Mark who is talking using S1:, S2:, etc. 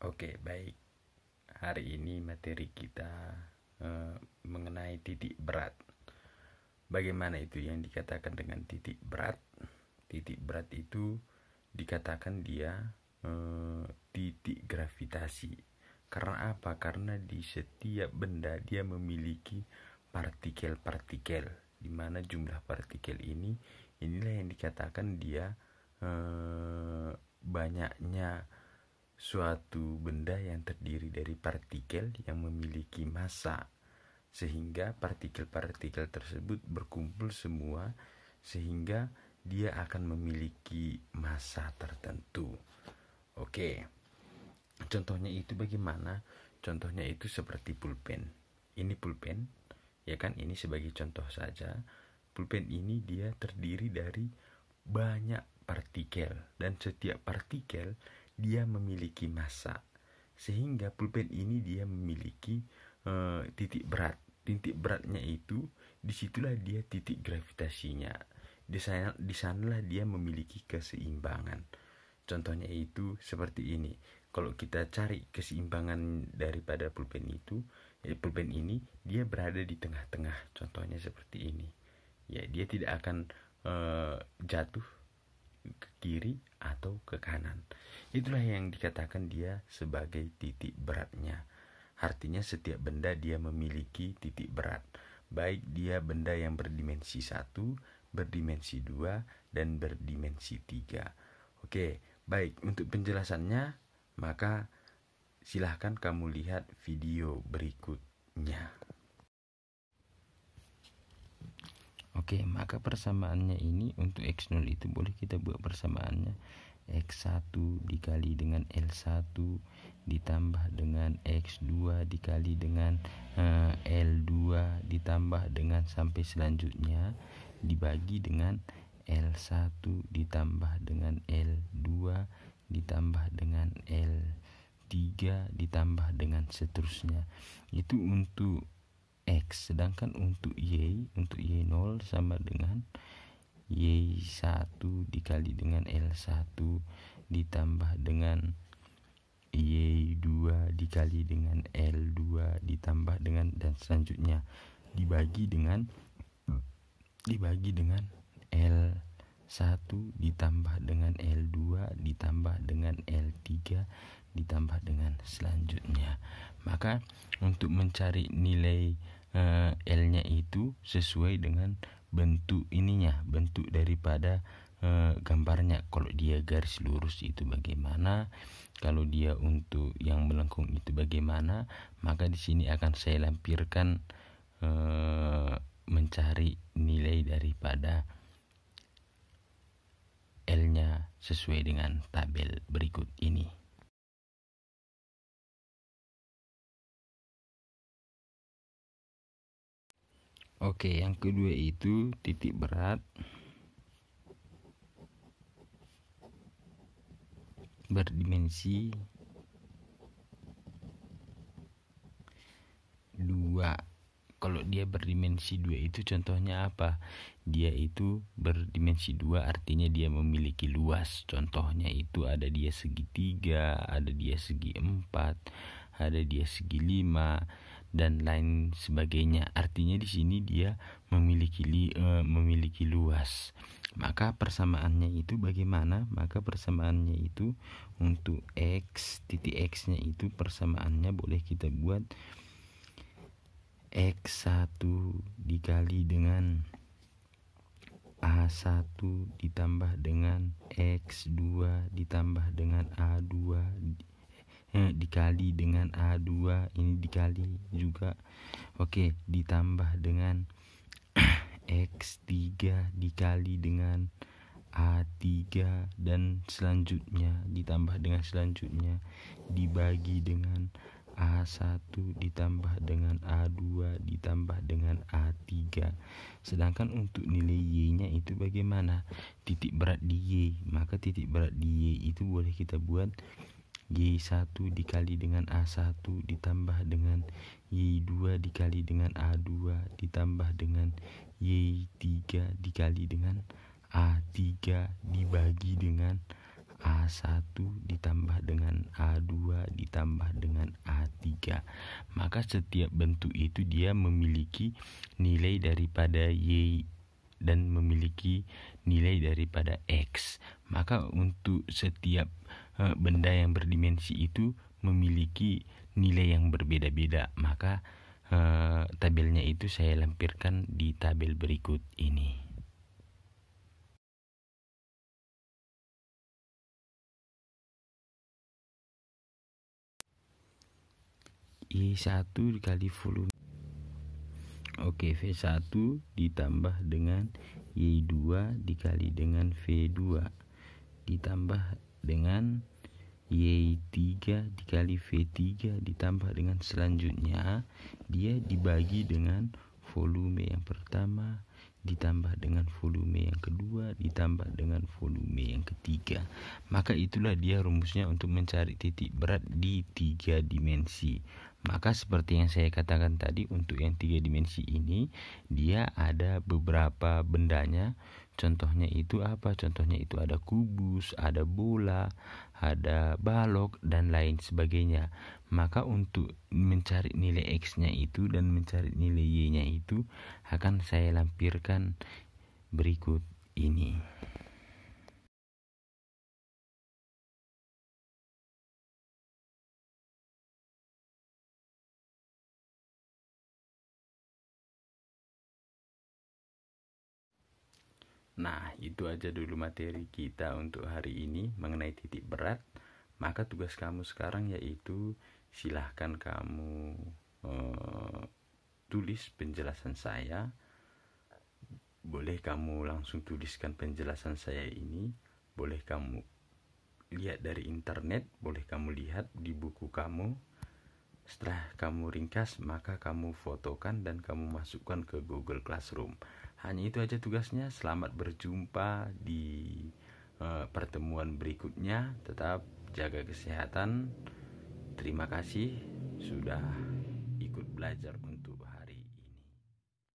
S1: Oke, baik. Hari ini materi kita mengenai titik berat. Bagaimana itu yang dikatakan dengan titik berat? Titik berat itu dikatakan dia titik gravitasi. Karena apa? Karena di setiap benda dia memiliki partikel-partikel, di mana jumlah partikel inilah yang dikatakan dia banyaknya suatu benda yang terdiri dari partikel yang memiliki massa, sehingga partikel-partikel tersebut berkumpul semua sehingga dia akan memiliki massa tertentu. Oke, contohnya itu bagaimana? Contohnya itu seperti pulpen. Ini pulpen, ya kan? Ini sebagai contoh saja. Pulpen ini dia terdiri dari banyak partikel, dan setiap partikel dia memiliki massa, sehingga pulpen ini dia memiliki titik berat. Titik beratnya itu, disitulah dia titik gravitasinya. Di sanalah dia memiliki keseimbangan. Contohnya itu seperti ini. Kalau kita cari keseimbangan daripada pulpen itu, pulpen ini dia berada di tengah-tengah. Contohnya seperti ini. Ya, dia tidak akan jatuh ke kiri atau ke kanan. Itulah yang dikatakan dia sebagai titik beratnya. Artinya setiap benda dia memiliki titik berat, baik dia benda yang berdimensi 1, berdimensi 2, dan berdimensi 3. Oke, baik, untuk penjelasannya maka silahkan kamu lihat video berikutnya. Oke, maka persamaannya ini untuk X0 itu boleh kita buat persamaannya X1 dikali dengan L1 ditambah dengan X2 dikali dengan L2 ditambah dengan sampai selanjutnya dibagi dengan L1 ditambah dengan L2 ditambah dengan L3 ditambah dengan seterusnya. Itu untuk X, sedangkan untuk Y0 sama dengan Y1 dikali dengan L1 ditambah dengan Y2 dikali dengan L2 ditambah dengan dan selanjutnya dibagi dengan L1 ditambah dengan L2 ditambah dengan L3 ditambah dengan selanjutnya. Maka untuk mencari nilai L-nya itu sesuai dengan bentuk ininya, bentuk daripada gambarnya. Kalau dia garis lurus itu bagaimana, kalau dia untuk yang melengkung itu bagaimana, maka di sini akan saya lampirkan mencari nilai daripada L-nya sesuai dengan tabel berikut ini. Oke, yang kedua itu titik berat berdimensi 2. Kalau dia berdimensi 2 itu contohnya apa? Dia itu berdimensi 2 artinya dia memiliki luas. Contohnya itu ada dia segi 3, ada dia segi 4, ada dia segi 5 dan lain sebagainya. Artinya di sini dia memiliki luas. Maka persamaannya itu bagaimana? Maka persamaannya itu untuk X, titik X-nya itu persamaannya boleh kita buat X1 dikali dengan A1 ditambah dengan X2 ditambah dengan A2 dikali dengan A2, ini dikali juga. Oke, ditambah dengan X3 dikali dengan A3 dan selanjutnya ditambah dengan selanjutnya dibagi dengan A1 ditambah dengan A2 ditambah dengan A3. Sedangkan untuk nilai Y-nya itu bagaimana? Titik berat di Y, maka titik berat di Y itu boleh kita buat Y1 dikali dengan A1 ditambah dengan Y2 dikali dengan A2 ditambah dengan Y3 dikali dengan A3 dibagi dengan A1 ditambah dengan A2 ditambah dengan A3. Maka setiap bentuk itu dia memiliki nilai daripada Y dan memiliki nilai daripada X. Maka untuk setiap benda yang berdimensi itu memiliki nilai yang berbeda-beda. Maka tabelnya itu saya lampirkan di tabel berikut ini. Y1 dikali volume. Oke, V1 ditambah dengan Y2 dikali dengan V2 ditambah dengan Y3 dikali V3 ditambah dengan selanjutnya dia dibagi dengan volume yang pertama ditambah dengan volume yang kedua ditambah dengan volume yang ketiga. Maka itulah dia rumusnya untuk mencari titik berat di 3 dimensi. Maka seperti yang saya katakan tadi, untuk yang 3 dimensi ini dia ada beberapa bendanya. Contohnya itu apa? Contohnya itu ada kubus, ada bola, ada balok, dan lain sebagainya. Maka untuk mencari nilai X-nya itu dan mencari nilai Y-nya itu akan saya lampirkan berikut ini. Nah, itu aja dulu materi kita untuk hari ini mengenai titik berat. Maka tugas kamu sekarang yaitu silahkan kamu tulis penjelasan saya. Boleh kamu langsung tuliskan penjelasan saya ini, boleh kamu lihat dari internet, boleh kamu lihat di buku kamu. Setelah kamu ringkas, maka kamu fotokan dan kamu masukkan ke Google Classroom. Hanya itu aja tugasnya. Selamat berjumpa di pertemuan berikutnya. Tetap jaga kesehatan. Terima kasih sudah ikut belajar untuk